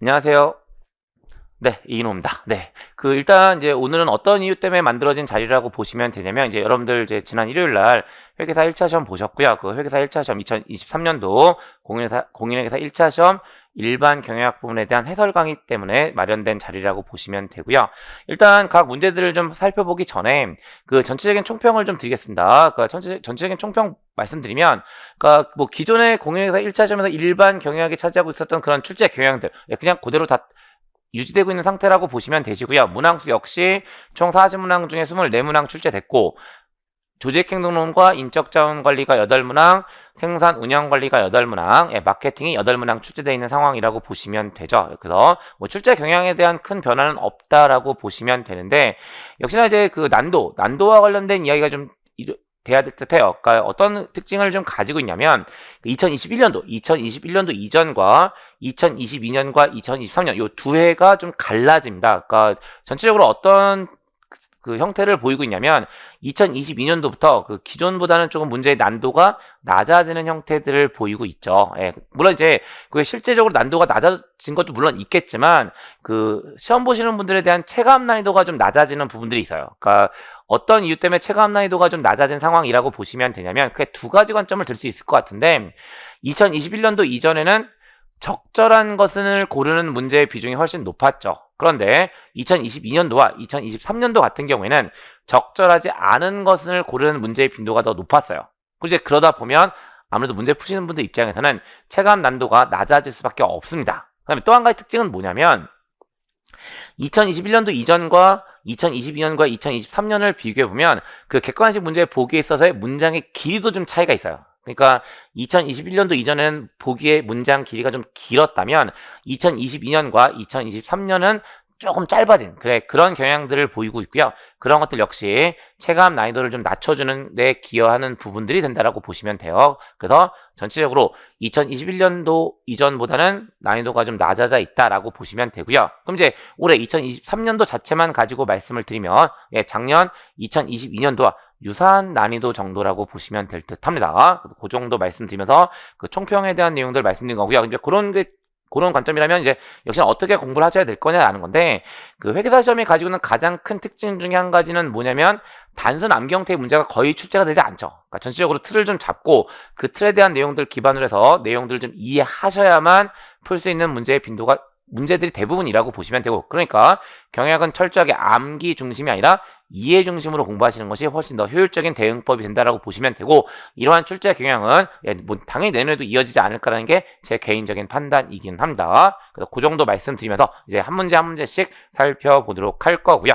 안녕하세요. 네, 이인호입니다. 네. 일단 이제 오늘은 어떤 이유 때문에 만들어진 자리라고 보시면 되냐면, 이제 여러분들 이제 지난 일요일 날 회계사 1차 시험 보셨고요. 그 회계사 1차 시험 2023년도 공인회계사 1차 시험 일반 경영학 부분에 대한 해설 강의 때문에 마련된 자리라고 보시면 되고요. 일단 각 문제들을 좀 살펴보기 전에 전체적인 총평을 좀 드리겠습니다. 전체적인 총평 말씀드리면, 뭐 기존의 공인회계사 1차 시험에서 일반 경영학이 차지하고 있었던 그런 출제 경향들 그냥 그대로 다 유지되고 있는 상태라고 보시면 되시고요. 문항수 역시 총 40문항 중에 24문항 출제됐고, 조직행동론과 인적자원관리가 8문항, 생산운영관리가 8문항, 마케팅이 8문항 출제되어 있는 상황이라고 보시면 되죠. 그래서 뭐 출제 경향에 대한 큰 변화는 없다라고 보시면 되는데, 역시나 이제 난도와 관련된 이야기가 좀 돼야 될 듯해요. 그러니까 어떤 특징을 좀 가지고 있냐면, 2021년도 이전과 2022년과 2023년 요 두 해가 좀 갈라집니다. 그러니까 전체적으로 어떤 형태를 보이고 있냐면, 2022년도부터 기존보다는 조금 문제의 난도가 낮아지는 형태들을 보이고 있죠. 예, 물론 이제 그게 실제적으로 난도가 낮아진 것도 물론 있겠지만, 시험 보시는 분들에 대한 체감 난이도가 좀 낮아지는 부분들이 있어요. 그러니까 어떤 이유 때문에 체감 난이도가 좀 낮아진 상황이라고 보시면 되냐면, 그게 두 가지 관점을 들 수 있을 것 같은데, 2021년도 이전에는 적절한 것을 고르는 문제의 비중이 훨씬 높았죠. 그런데 2022년도와 2023년도 같은 경우에는 적절하지 않은 것을 고르는 문제의 빈도가 더 높았어요. 이제 그러다 보면 아무래도 문제 푸시는 분들 입장에서는 체감 난도가 낮아질 수밖에 없습니다. 그다음에 또 한 가지 특징은 뭐냐면, 2021년도 이전과 2022년과 2023년을 비교해보면 객관식 문제 보기에 있어서의 문장의 길이도 좀 차이가 있어요. 그러니까 2021년도 이전에는 보기의 문장 길이가 좀 길었다면, 2022년과 2023년은 조금 짧아진 그런 경향들을 보이고 있고요. 그런 것들 역시 체감 난이도를 좀 낮춰주는 데 기여하는 부분들이 된다라고 보시면 돼요. 그래서 전체적으로 2021년도 이전보다는 난이도가 좀 낮아져 있다라고 보시면 되고요. 그럼 이제 올해 2023년도 자체만 가지고 말씀을 드리면, 작년 2022년도와 유사한 난이도 정도라고 보시면 될 듯 합니다. 그 정도 말씀드리면서 총평에 대한 내용들 말씀드린 거고요. 이제 그런 관점이라면 이제 역시나 어떻게 공부를 하셔야 될 거냐라는 건데, 회계사 시험이 가지고 있는 가장 큰 특징 중에 한 가지는 뭐냐면, 단순 암기형태의 문제가 거의 출제가 되지 않죠. 그러니까 전체적으로 틀을 좀 잡고 그 틀에 대한 내용들 기반으로 해서 내용들을 좀 이해하셔야만 풀 수 있는 문제들이 대부분이라고 보시면 되고, 그러니까 경영학은 철저하게 암기 중심이 아니라 이해 중심으로 공부하시는 것이 훨씬 더 효율적인 대응법이 된다라고 보시면 되고, 이러한 출제 경향은 당연히 내년에도 이어지지 않을까라는 게 제 개인적인 판단이긴 합니다. 그래서 그 정도 말씀드리면서 이제 한 문제 한 문제씩 살펴보도록 할 거고요.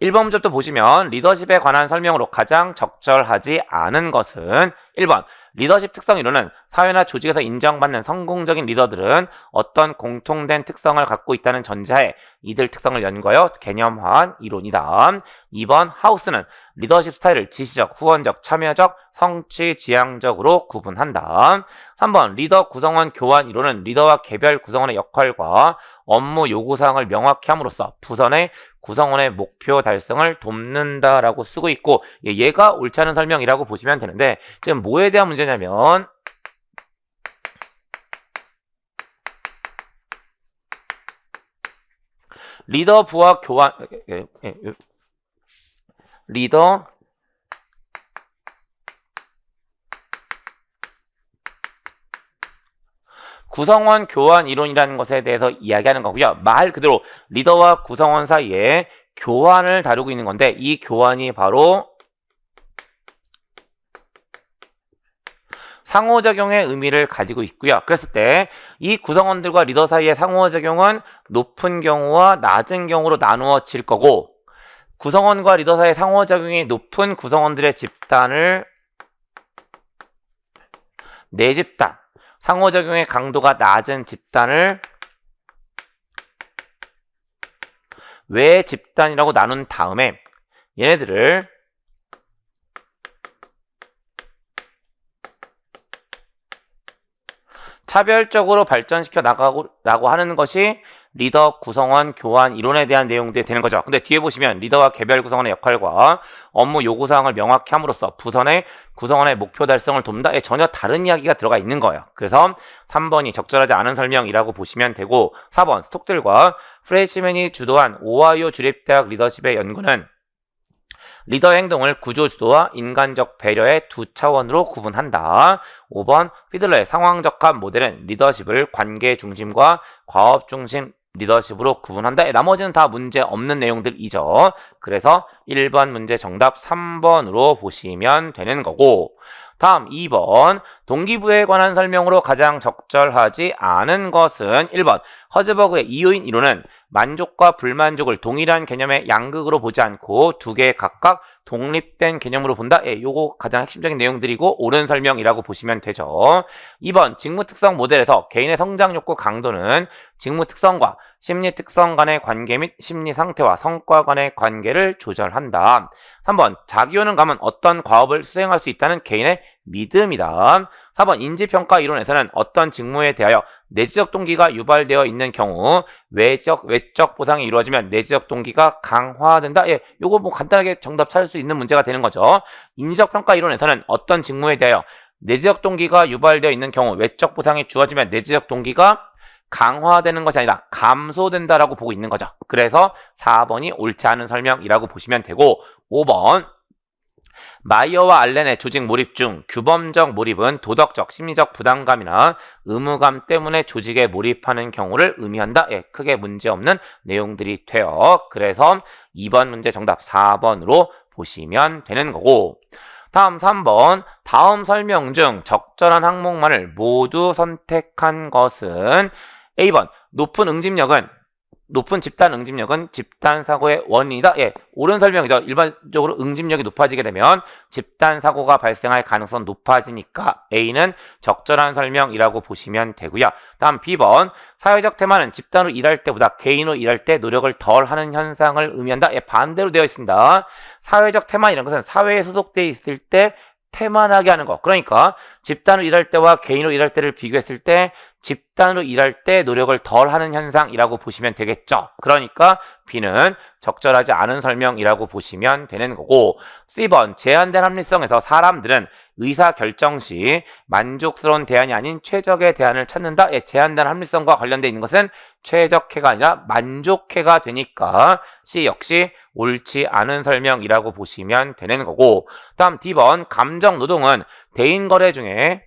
1번 문제부터 보시면, 리더십에 관한 설명으로 가장 적절하지 않은 것은 1번, 리더십 특성 이론은 사회나 조직에서 인정받는 성공적인 리더들은 어떤 공통된 특성을 갖고 있다는 전제하에 이들 특성을 연구하여 개념화한 이론이다. 2번, 하우스는 리더십 스타일을 지시적, 후원적, 참여적, 성취지향적으로 구분한다. 3번, 리더 구성원 교환 이론은 리더와 개별 구성원의 역할과 업무 요구사항을 명확히 함으로써 부서 내 구성원의 목표 달성을 돕는다라고 쓰고 있고, 얘가 옳지 않은 설명이라고 보시면 되는데, 지금 뭐에 대한 문제냐면, 리더 부하 교환, 리더 구성원 교환 이론이라는 것에 대해서 이야기하는 거고요. 말 그대로 리더와 구성원 사이에 교환을 다루고 있는 건데, 이 교환이 바로 상호작용의 의미를 가지고 있고요. 그랬을 때 이 구성원들과 리더 사이의 상호작용은 높은 경우와 낮은 경우로 나누어질 거고, 구성원과 리더 사이의 상호작용이 높은 구성원들의 집단을 내집단, 상호작용의 강도가 낮은 집단을 외 집단이라고 나눈 다음에 얘네들을 차별적으로 발전시켜 나가라고 하는 것이 리더 구성원 교환 이론에 대한 내용들이 되는 거죠. 근데 뒤에 보시면 리더와 개별 구성원의 역할과 업무 요구사항을 명확히 함으로써 부선의 구성원의 목표 달성을 돕는다. 전혀 다른 이야기가 들어가 있는 거예요. 그래서 3번이 적절하지 않은 설명이라고 보시면 되고 4번 스톡들과 프레시맨이 주도한 오하이오 주립대학 리더십의 연구는 리더의 행동을 구조주도와 인간적 배려의 두 차원으로 구분한다. 5번 피들러의 상황적합 모델은 리더십을 관계 중심과 과업 중심 리더십으로 구분한다. 나머지는 다 문제 없는 내용들이죠. 그래서 1번 문제 정답 3번으로 보시면 되는 거고 다음 2번 동기부여에 관한 설명으로 가장 적절하지 않은 것은 1번 허즈버그의 이요인 이론은 만족과 불만족을 동일한 개념의 양극으로 보지 않고 두 개 각각 독립된 개념으로 본다. 요거 가장 핵심적인 내용들이고 옳은 설명이라고 보시면 되죠. 2번 직무특성 모델에서 개인의 성장 욕구 강도는 직무특성과 심리특성 간의 관계 및 심리상태와 성과 간의 관계를 조절한다. 3번 자기효능 감은 어떤 과업을 수행할 수 있다는 개인의 믿음이다. 4번 인지평가 이론에서는 어떤 직무에 대하여 내지적 동기가 유발되어 있는 경우 외적 보상이 이루어지면 내지적 동기가 강화된다. 요거 뭐 간단하게 정답 찾을 수 있는 문제가 되는 거죠. 인지적 평가 이론에서는 어떤 직무에 대하여 내지적 동기가 유발되어 있는 경우 외적 보상이 주어지면 내지적 동기가 강화되는 것이 아니라 감소된다라고 보고 있는 거죠. 그래서 4번이 옳지 않은 설명이라고 보시면 되고 5번 마이어와 알렌의 조직 몰입 중 규범적 몰입은 도덕적, 심리적 부담감이나 의무감 때문에 조직에 몰입하는 경우를 의미한다. 크게 문제없는 내용들이 돼요. 그래서 2번 문제 정답 4번으로 보시면 되는 거고 다음 3번 다음 설명 중 적절한 항목만을 모두 선택한 것은 A번 높은 집단 응집력은 집단 사고의 원인이다. 옳은 설명이죠. 일반적으로 응집력이 높아지게 되면 집단 사고가 발생할 가능성 높아지니까 A는 적절한 설명이라고 보시면 되고요. 다음 B번 사회적 테마는 집단으로 일할 때보다 개인으로 일할 때 노력을 덜 하는 현상을 의미한다. 반대로 되어 있습니다. 사회적 테마 이런 것은 사회에 소속되어 있을 때 태만하게 하는 거. 그러니까 집단으로 일할 때와 개인으로 일할 때를 비교했을 때 집단으로 일할 때 노력을 덜 하는 현상이라고 보시면 되겠죠. 그러니까 B는 적절하지 않은 설명이라고 보시면 되는 거고 C번 제한된 합리성에서 사람들은 의사결정 시 만족스러운 대안이 아닌 최적의 대안을 찾는다. 제한된 합리성과 관련되어 있는 것은 최적해가 아니라 만족해가 되니까 C 역시 옳지 않은 설명이라고 보시면 되는 거고 다음 D번 감정노동은 대인거래 중에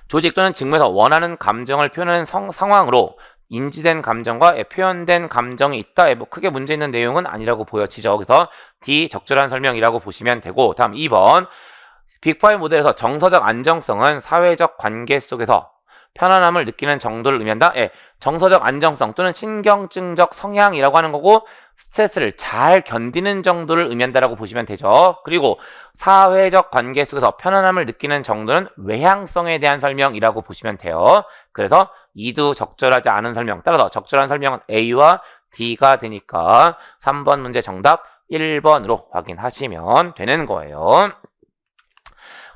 조직 또는 직무에서 원하는 감정을 표현하는 상황으로 인지된 감정과 표현된 감정이 있다. 뭐 크게 문제 있는 내용은 아니라고 보여지죠. 그래서 D 적절한 설명이라고 보시면 되고 다음 2번 빅5 모델에서 정서적 안정성은 사회적 관계 속에서 편안함을 느끼는 정도를 의미한다. 정서적 안정성 또는 신경증적 성향이라고 하는 거고 스트레스를 잘 견디는 정도를 의미한다라고 보시면 되죠. 그리고 사회적 관계 속에서 편안함을 느끼는 정도는 외향성에 대한 설명이라고 보시면 돼요. 그래서 이도 적절하지 않은 설명. 따라서 적절한 설명은 A와 D가 되니까 3번 문제 정답 1번으로 확인하시면 되는 거예요.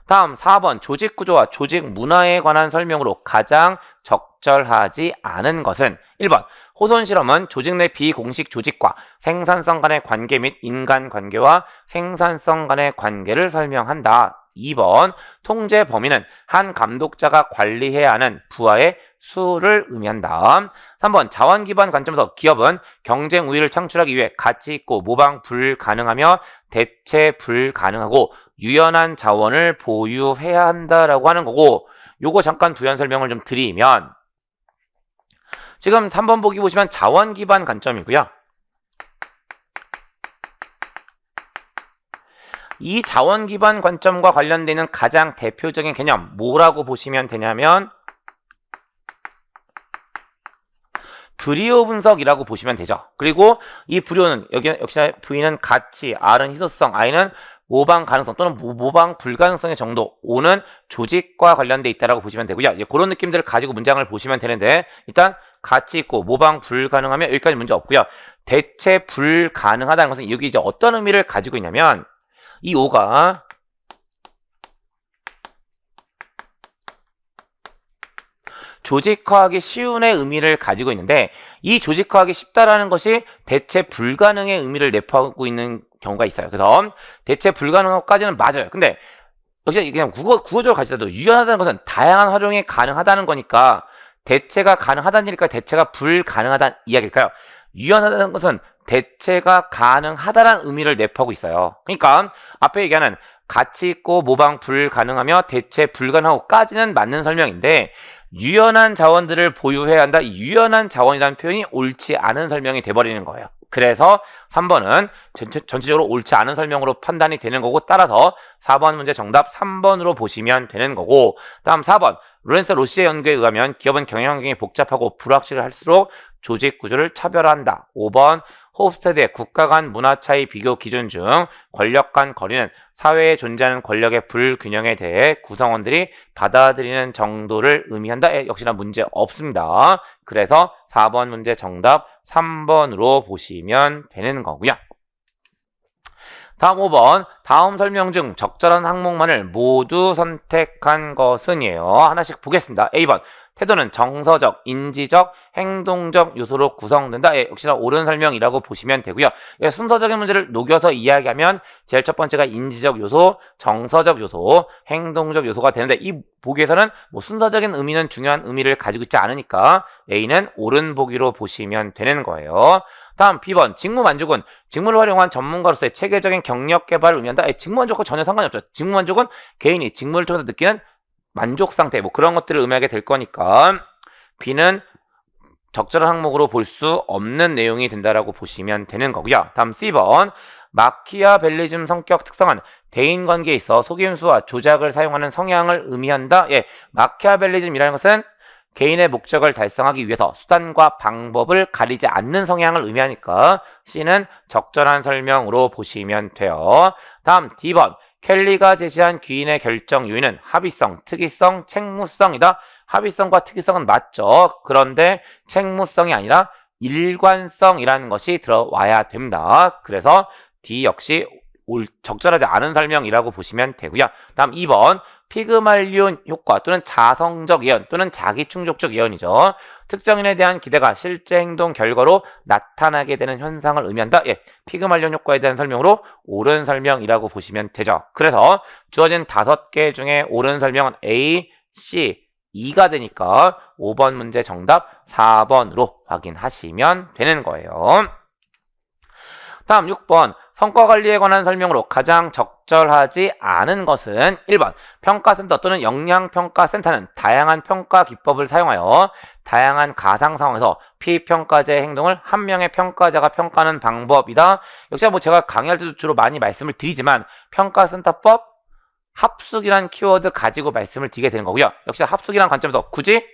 다음 4번 조직 구조와 조직 문화에 관한 설명으로 가장 적절하지 않은 것은 1번 호손 실험은 조직 내 비공식 조직과 생산성 간의 관계 및 인간관계와 생산성 간의 관계를 설명한다. 2번 통제 범위는 한 감독자가 관리해야 하는 부하의 수를 의미한다. 3번 자원 기반 관점에서 기업은 경쟁 우위를 창출하기 위해 가치 있고 모방 불가능하며 대체 불가능하고 유연한 자원을 보유해야 한다라고 하는 거고 요거 잠깐 부연 설명을 좀 드리면 지금 3번 보기 보시면 자원 기반 관점이고요. 이 자원 기반 관점과 관련되는 가장 대표적인 개념 뭐라고 보시면 되냐면 브리오 분석이라고 보시면 되죠. 그리고 이 브리오는 역시 V는 가치, R은 희소성, I는 모방 가능성 또는 모방 불가능성의 정도, O는 조직과 관련돼 있다라고 보시면 되고요. 이제 그런 느낌들을 가지고 문장을 보시면 되는데 일단 가치 있고 모방 불가능하면 여기까지 문제 없고요. 대체 불가능하다는 것은 여기 이제 어떤 의미를 가지고 있냐면 이 O가 조직화하기 쉬운의 의미를 가지고 있는데 이 조직화하기 쉽다라는 것이 대체 불가능의 의미를 내포하고 있는 경우가 있어요. 그래서 대체 불가능까지는 맞아요. 근데 역시 그냥 구어적으로 가지더라도 유연하다는 것은 다양한 활용이 가능하다는 거니까 대체가 가능하다는 일일까요? 대체가 불가능하다는 이야기일까요? 유연하다는 것은 대체가 가능하다는 의미를 내포하고 있어요. 그러니까 앞에 얘기하는 가치 있고 모방 불가능하며 대체 불가능하고까지는 맞는 설명인데 유연한 자원들을 보유해야 한다. 이 유연한 자원이라는 표현이 옳지 않은 설명이 돼버리는 거예요. 그래서 3번은 전체적으로 옳지 않은 설명으로 판단이 되는 거고 따라서 4번 문제 정답 3번으로 보시면 되는 거고 다음 4번 로렌스 로시의 연구에 의하면 기업은 경영 환경이 복잡하고 불확실할수록 조직 구조를 차별화한다. 5번 호프스테드의 국가 간 문화 차이 비교 기준 중 권력 간 거리는 사회에 존재하는 권력의 불균형에 대해 구성원들이 받아들이는 정도를 의미한다. 역시나 문제 없습니다. 그래서 4번 문제 정답 3번으로 보시면 되는 거고요. 다음 5번 다음 설명 중 적절한 항목만을 모두 선택한 것은이에요. 하나씩 보겠습니다. A번 태도는 정서적, 인지적, 행동적 요소로 구성된다. 역시나 옳은 설명이라고 보시면 되고요. 순서적인 문제를 녹여서 이야기하면 제일 첫 번째가 인지적 요소, 정서적 요소, 행동적 요소가 되는데 이 보기에서는 뭐 순서적인 의미는 중요한 의미를 가지고 있지 않으니까 A는 옳은 보기로 보시면 되는 거예요. 다음 B번 직무 만족은 직무를 활용한 전문가로서의 체계적인 경력 개발을 의미한다. 직무 만족과 전혀 상관이 없죠. 직무 만족은 개인이 직무를 통해서 느끼는 만족 상태 뭐 그런 것들을 의미하게 될 거니까 B는 적절한 항목으로 볼 수 없는 내용이 된다라고 보시면 되는 거고요. 다음 C번 마키아벨리즘 성격 특성은 대인관계에 있어 속임수와 조작을 사용하는 성향을 의미한다. 마키아벨리즘이라는 것은 개인의 목적을 달성하기 위해서 수단과 방법을 가리지 않는 성향을 의미하니까 C는 적절한 설명으로 보시면 돼요. 다음 D번 켈리가 제시한 귀인의 결정 요인은 합의성, 특이성, 책무성이다. 합의성과 특이성은 맞죠. 그런데 책무성이 아니라 일관성이라는 것이 들어와야 됩니다. 그래서 D 역시 적절하지 않은 설명이라고 보시면 되고요. 다음 2번 피그말리온 효과 또는 자성적 예언 또는 자기충족적 예언이죠. 특정인에 대한 기대가 실제 행동 결과로 나타나게 되는 현상을 의미한다. 피그말리온 효과에 대한 설명으로 옳은 설명이라고 보시면 되죠. 그래서 주어진 5개 중에 옳은 설명은 A, C, E가 되니까 5번 문제 정답 4번으로 확인하시면 되는 거예요. 다음 6번 성과관리에 관한 설명으로 가장 적절하지 않은 것은 1번 평가센터 또는 역량평가센터는 다양한 평가 기법을 사용하여 다양한 가상 상황에서 피평가자의 행동을 한 명의 평가자가 평가하는 방법이다. 역시 뭐 제가 강의할 때도 주로 많이 말씀을 드리지만 평가센터법 합숙이란 키워드 가지고 말씀을 드리게 되는 거고요. 역시 합숙이란 관점에서 굳이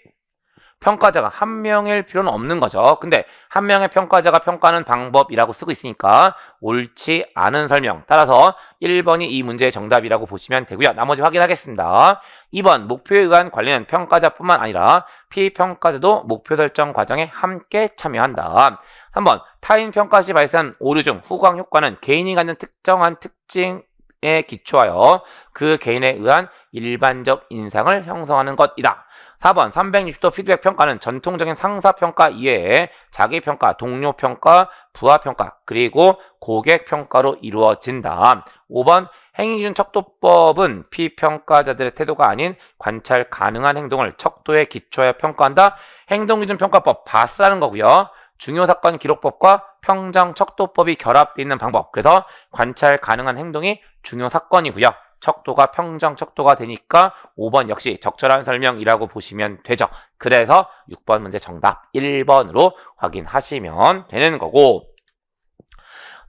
평가자가 한 명일 필요는 없는 거죠. 근데 한 명의 평가자가 평가하는 방법이라고 쓰고 있으니까 옳지 않은 설명. 따라서 1번이 이 문제의 정답이라고 보시면 되고요. 나머지 확인하겠습니다. 2번 목표에 의한 관리는 평가자뿐만 아니라 피평가자도 목표 설정 과정에 함께 참여한다. 3번 타인 평가 시 발생한 오류 중 후광 효과는 개인이 갖는 특정한 특징에 기초하여 그 개인에 의한 일반적 인상을 형성하는 것이다. 4번 360도 피드백 평가는 전통적인 상사평가 이외에 자기평가, 동료평가, 부하평가, 그리고 고객평가로 이루어진다. 5번 행위기준 척도법은 피평가자들의 태도가 아닌 관찰 가능한 행동을 척도에 기초하여 평가한다. 행동기준 평가법 바스라는 거고요. 중요사건 기록법과 평정 척도법이 결합되어 있는 방법. 그래서 관찰 가능한 행동이 중요사건이고요. 척도가 평정 척도가 되니까 5번 역시 적절한 설명이라고 보시면 되죠. 그래서 6번 문제 정답 1번으로 확인하시면 되는 거고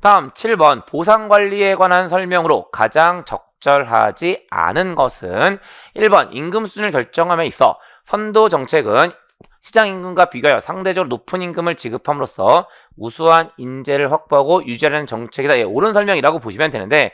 다음 7번 보상관리에 관한 설명으로 가장 적절하지 않은 것은 1번 임금 수준을 결정함에 있어 선도 정책은 시장임금과 비교하여 상대적으로 높은 임금을 지급함으로써 우수한 인재를 확보하고 유지하는 정책이다. 옳은 설명이라고 보시면 되는데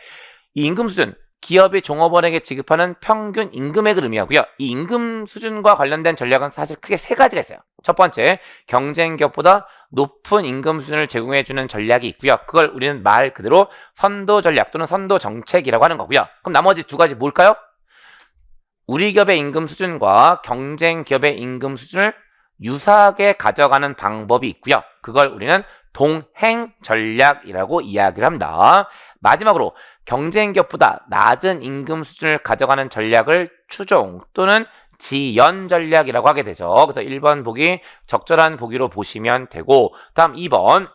이 임금 수준 기업이 종업원에게 지급하는 평균 임금액을 의미하고요. 이 임금 수준과 관련된 전략은 사실 크게 3가지가 있어요. 첫 번째, 경쟁 기업보다 높은 임금 수준을 제공해주는 전략이 있고요. 그걸 우리는 말 그대로 선도 전략 또는 선도 정책이라고 하는 거고요. 그럼 나머지 2가지 뭘까요? 우리 기업의 임금 수준과 경쟁 기업의 임금 수준을 유사하게 가져가는 방법이 있고요. 그걸 우리는 동행 전략이라고 이야기를 합니다. 마지막으로 경쟁 기업보다 낮은 임금 수준을 가져가는 전략을 추종 또는 지연 전략이라고 하게 되죠. 그래서 1번 보기 적절한 보기로 보시면 되고, 다음 2번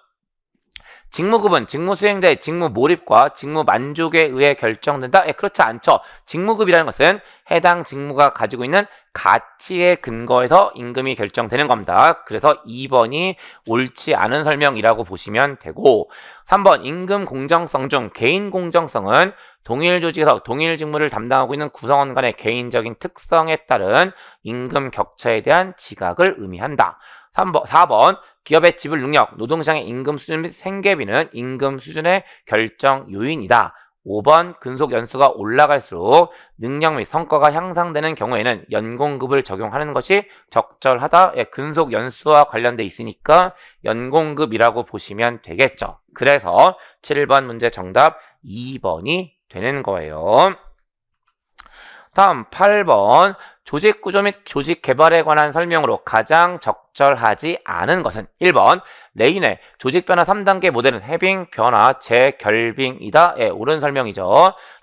직무급은 직무 수행자의 직무 몰입과 직무 만족에 의해 결정된다? 그렇지 않죠. 직무급이라는 것은 해당 직무가 가지고 있는 가치에 근거해서 임금이 결정되는 겁니다. 그래서 2번이 옳지 않은 설명이라고 보시면 되고, 3번 임금 공정성 중 개인 공정성은 동일 조직에서 동일 직무를 담당하고 있는 구성원 간의 개인적인 특성에 따른 임금 격차에 대한 지각을 의미한다. 4번 기업의 지불 능력, 노동시장의 임금 수준 및 생계비는 임금 수준의 결정 요인이다. 5번 근속 연수가 올라갈수록 능력 및 성과가 향상되는 경우에는 연공급을 적용하는 것이 적절하다. 근속 연수와 관련돼 있으니까 연공급이라고 보시면 되겠죠. 그래서 7번 문제 정답 2번이 되는 거예요. 다음 8번 조직 구조 및 조직 개발에 관한 설명으로 가장 적절하지 않은 것은 1번 레인의 조직 변화 3단계 모델은 해빙, 변화, 재결빙이다. 옳은 설명이죠.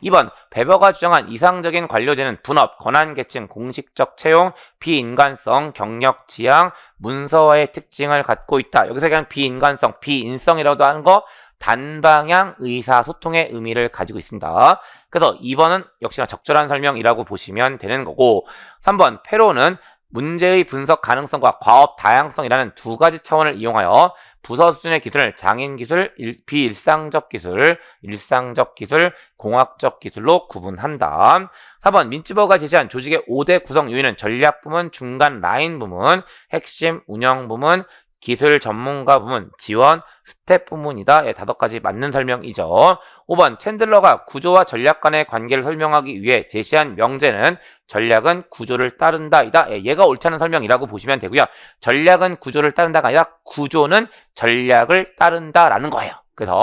2번 베버가 주장한 이상적인 관료제는 분업, 권한계층, 공식적 채용, 비인간성, 경력 지향, 문서화의 특징을 갖고 있다. 여기서 그냥 비인간성, 비인성이라고 하는 거 단방향 의사소통의 의미를 가지고 있습니다. 그래서 2번은 역시나 적절한 설명이라고 보시면 되는 거고, 3번 페로는 문제의 분석 가능성과 과업 다양성이라는 두 가지 차원을 이용하여 부서 수준의 기술을 장인 기술, 비일상적 기술, 일상적 기술, 공학적 기술로 구분한다. 4번 민츠버가 제시한 조직의 5대 구성 요인은 전략 부문, 중간 라인 부문, 핵심 운영 부문, 기술 전문가 부문, 지원, 스텝 부문이다. 5가지 맞는 설명이죠. 5번 챈들러가 구조와 전략 간의 관계를 설명하기 위해 제시한 명제는 전략은 구조를 따른다 이다. 얘가 옳지 않은 설명이라고 보시면 되고요. 전략은 구조를 따른다가 아니라 구조는 전략을 따른다라는 거예요. 그래서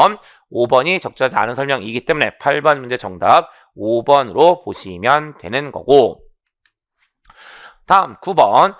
5번이 적절하지 않은 설명이기 때문에 8번 문제 정답 5번으로 보시면 되는 거고, 다음 9번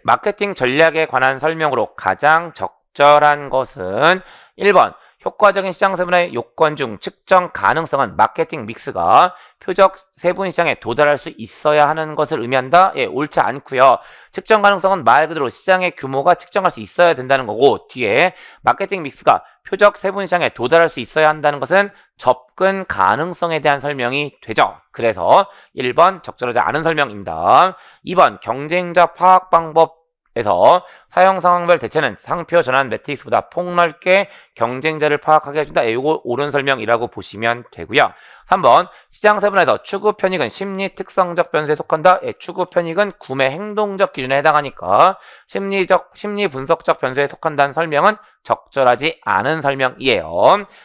마케팅 전략에 관한 설명으로 가장 적절한 것은 1번 효과적인 시장 세분화의 요건 중 측정 가능성은 마케팅 믹스가 표적 세분 시장에 도달할 수 있어야 하는 것을 의미한다. 옳지 않고요. 측정 가능성은 말 그대로 시장의 규모가 측정할 수 있어야 된다는 거고, 뒤에 마케팅 믹스가 표적 세분 시장에 도달할 수 있어야 한다는 것은 접근 가능성에 대한 설명이 되죠. 그래서 1번 적절하지 않은 설명입니다. 2번 경쟁자 파악 방법에서 사용 상황별 대체는 상표 전환 매트릭스보다 폭넓게 경쟁자를 파악하게 해준다. 이거 옳은 설명이라고 보시면 되고요. 3번 시장 세분화에서 추구 편익은 심리 특성적 변수에 속한다. 추구 편익은 구매 행동적 기준에 해당하니까 심리 분석적 변수에 속한다는 설명은 적절하지 않은 설명이에요.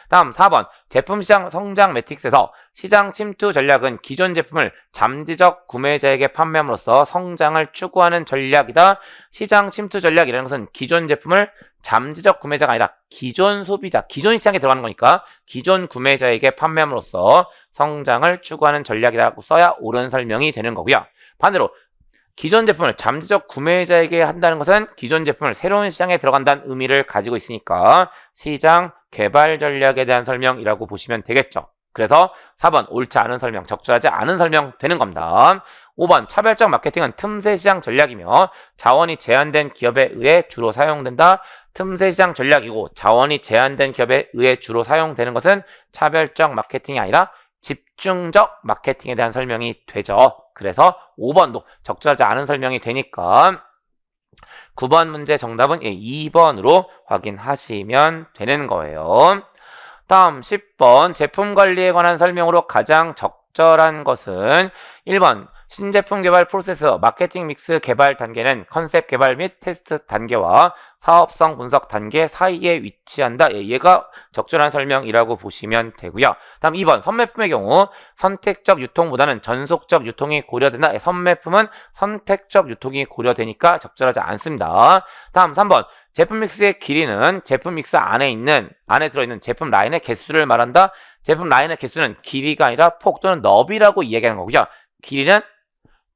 다음 4번 제품 시장 성장 매트릭스에서 시장 침투 전략은 기존 제품을 잠재적 구매자에게 판매함으로써 성장을 추구하는 전략이다. 시장 침투 전략이라는 것은 기존 제품을 잠재적 구매자가 아니라 기존 소비자, 기존 시장에 들어가는 거니까 기존 구매자에게 판매함으로써 성장을 추구하는 전략이라고 써야 옳은 설명이 되는 거고요. 반대로 기존 제품을 잠재적 구매자에게 한다는 것은 기존 제품을 새로운 시장에 들어간다는 의미를 가지고 있으니까 시장 개발 전략에 대한 설명이라고 보시면 되겠죠. 그래서 4번 옳지 않은 설명, 적절하지 않은 설명 되는 겁니다. 5번 차별적 마케팅은 틈새 시장 전략이며 자원이 제한된 기업에 의해 주로 사용된다. 틈새 시장 전략이고 자원이 제한된 기업에 의해 주로 사용되는 것은 차별적 마케팅이 아니라 집중적 마케팅에 대한 설명이 되죠. 그래서 5번도 적절하지 않은 설명이 되니까 9번 문제 정답은 2번으로 확인하시면 되는 거예요. 다음 10번 제품 관리에 관한 설명으로 가장 적절한 것은 1번 신제품 개발 프로세스 마케팅 믹스 개발 단계는 컨셉 개발 및 테스트 단계와 사업성 분석 단계 사이에 위치한다. 얘가 적절한 설명이라고 보시면 되고요. 다음 2번 선매품의 경우 선택적 유통보다는 전속적 유통이 고려된다. 선매품은 선택적 유통이 고려되니까 적절하지 않습니다. 다음 3번 제품 믹스의 길이는 제품 믹스 안에 들어있는 제품 라인의 개수를 말한다. 제품 라인의 개수는 길이가 아니라 폭 또는 너비라고 이야기하는 거고요. 길이는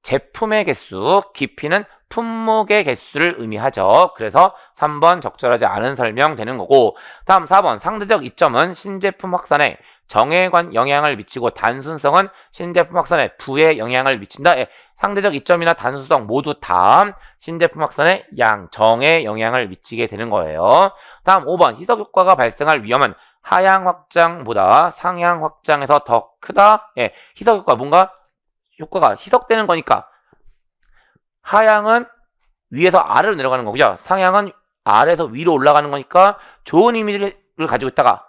제품의 개수, 깊이는 품목의 개수를 의미하죠. 그래서 3번 적절하지 않은 설명 되는 거고, 다음 4번 상대적 이점은 신제품 확산에 정에 영향을 미치고 단순성은 신제품 확산에 부에 영향을 미친다. 예, 상대적 이점이나 단순성 모두 다 신제품 확산에 정에 영향을 미치게 되는 거예요. 다음 5번 희석 효과가 발생할 위험은 하향 확장보다 상향 확장에서 더 크다. 예, 희석 효과 뭔가 효과가 희석되는 거니까 하향은 위에서 아래로 내려가는 거고요. 상향은 아래에서 위로 올라가는 거니까 좋은 이미지를 가지고 있다가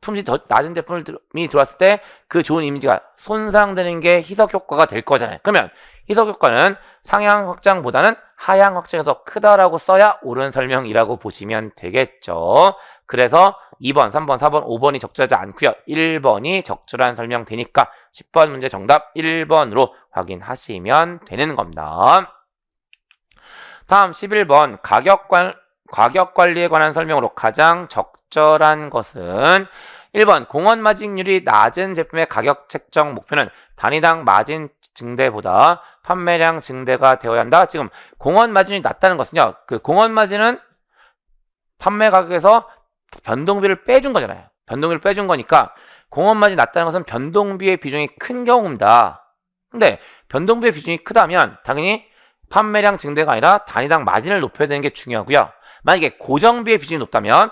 품질 더 낮은 제품이 들어왔을 때 그 좋은 이미지가 손상되는 게 희석 효과가 될 거잖아요. 그러면 희석 효과는 상향 확장보다는 하향 확장에서 크다라고 써야 옳은 설명이라고 보시면 되겠죠. 그래서 2번, 3번, 4번, 5번이 적절하지 않고요. 1번이 적절한 설명 되니까 10번 문제 정답 1번으로 확인하시면 되는 겁니다. 다음 11번 가격 관리에 관한 설명으로 가장 적절한 것은 1번 공원 마진율이 낮은 제품의 가격 책정 목표는 단위당 마진 증대보다 판매량 증대가 되어야 한다. 지금 공원 마진이 낮다는 것은요. 그 공원 마진은 판매 가격에서 변동비를 빼준 거잖아요. 변동비를 빼준 거니까 공원 마진이 낮다는 것은 변동비의 비중이 큰 경우입니다. 근데 변동비의 비중이 크다면 당연히 판매량 증대가 아니라 단위당 마진을 높여야 되는 게 중요하고요. 만약에 고정비의 비중이 높다면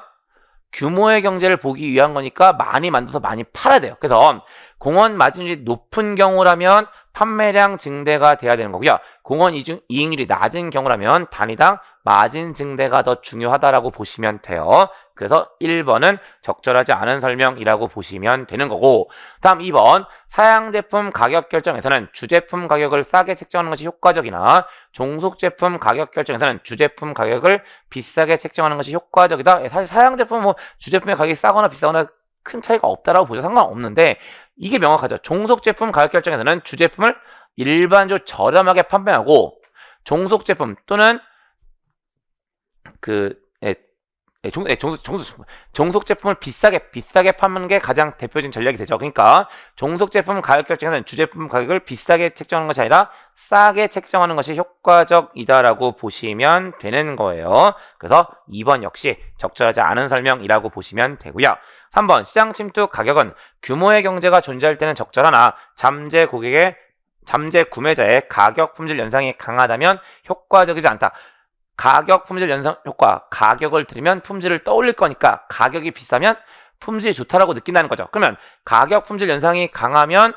규모의 경제를 보기 위한 거니까 많이 만들어서 많이 팔아야 돼요. 그래서 공원 마진율이 높은 경우라면 판매량 증대가 돼야 되는 거고요. 공원 이익률이 낮은 경우라면 단위당 마진 증대가 더 중요하다라고 보시면 돼요. 그래서 1번은 적절하지 않은 설명이라고 보시면 되는 거고, 다음 2번 사양 제품 가격 결정에서는 주제품 가격을 싸게 책정하는 것이 효과적이나 종속 제품 가격 결정에서는 주제품 가격을 비싸게 책정하는 것이 효과적이다. 사실 사양 제품 주제품의 가격이 싸거나 비싸거나 큰 차이가 없다라고 보죠. 상관없는데 이게 명확하죠. 종속 제품 가격 결정에서는 주제품을 일반적으로 저렴하게 판매하고 종속 제품 또는 종속 제품을 비싸게 파는 게 가장 대표적인 전략이 되죠. 그러니까 종속 제품 가격 결정에서는 주제품 가격을 비싸게 책정하는 것이 아니라 싸게 책정하는 것이 효과적이다라고 보시면 되는 거예요. 그래서 2번 역시 적절하지 않은 설명이라고 보시면 되고요. 3번 시장 침투 가격은 규모의 경제가 존재할 때는 적절하나 잠재 구매자의 가격 품질 연상이 강하다면 효과적이지 않다. 가격 품질 연상 효과, 가격을 들으면 품질을 떠올릴 거니까 가격이 비싸면 품질이 좋다라고 느낀다는 거죠. 그러면 가격 품질 연상이 강하면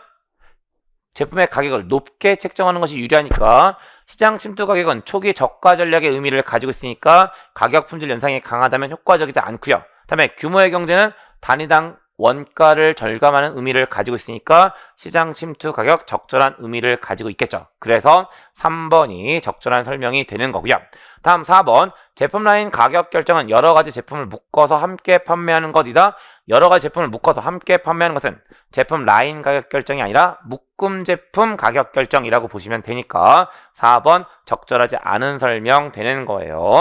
제품의 가격을 높게 책정하는 것이 유리하니까 시장 침투 가격은 초기 저가 전략의 의미를 가지고 있으니까 가격 품질 연상이 강하다면 효과적이지 않고요. 다음에 규모의 경제는 단위당 원가를 절감하는 의미를 가지고 있으니까 시장 침투 가격 적절한 의미를 가지고 있겠죠. 그래서 3번이 적절한 설명이 되는 거고요. 다음 4번 제품 라인 가격 결정은 여러 가지 제품을 묶어서 함께 판매하는 것이다. 여러 가지 제품을 묶어서 함께 판매하는 것은 제품 라인 가격 결정이 아니라 묶음 제품 가격 결정이라고 보시면 되니까 4번 적절하지 않은 설명 되는 거예요.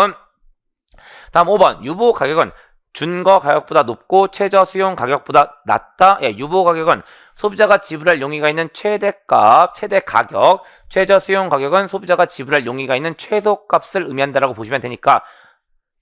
다음 5번 유보 가격은 준거 가격보다 높고 최저 수용 가격보다 낮다. 예, 유보 가격은 소비자가 지불할 용의가 있는 최대값, 최대 가격, 최저 수용 가격은 소비자가 지불할 용의가 있는 최소값을 의미한다라고 보시면 되니까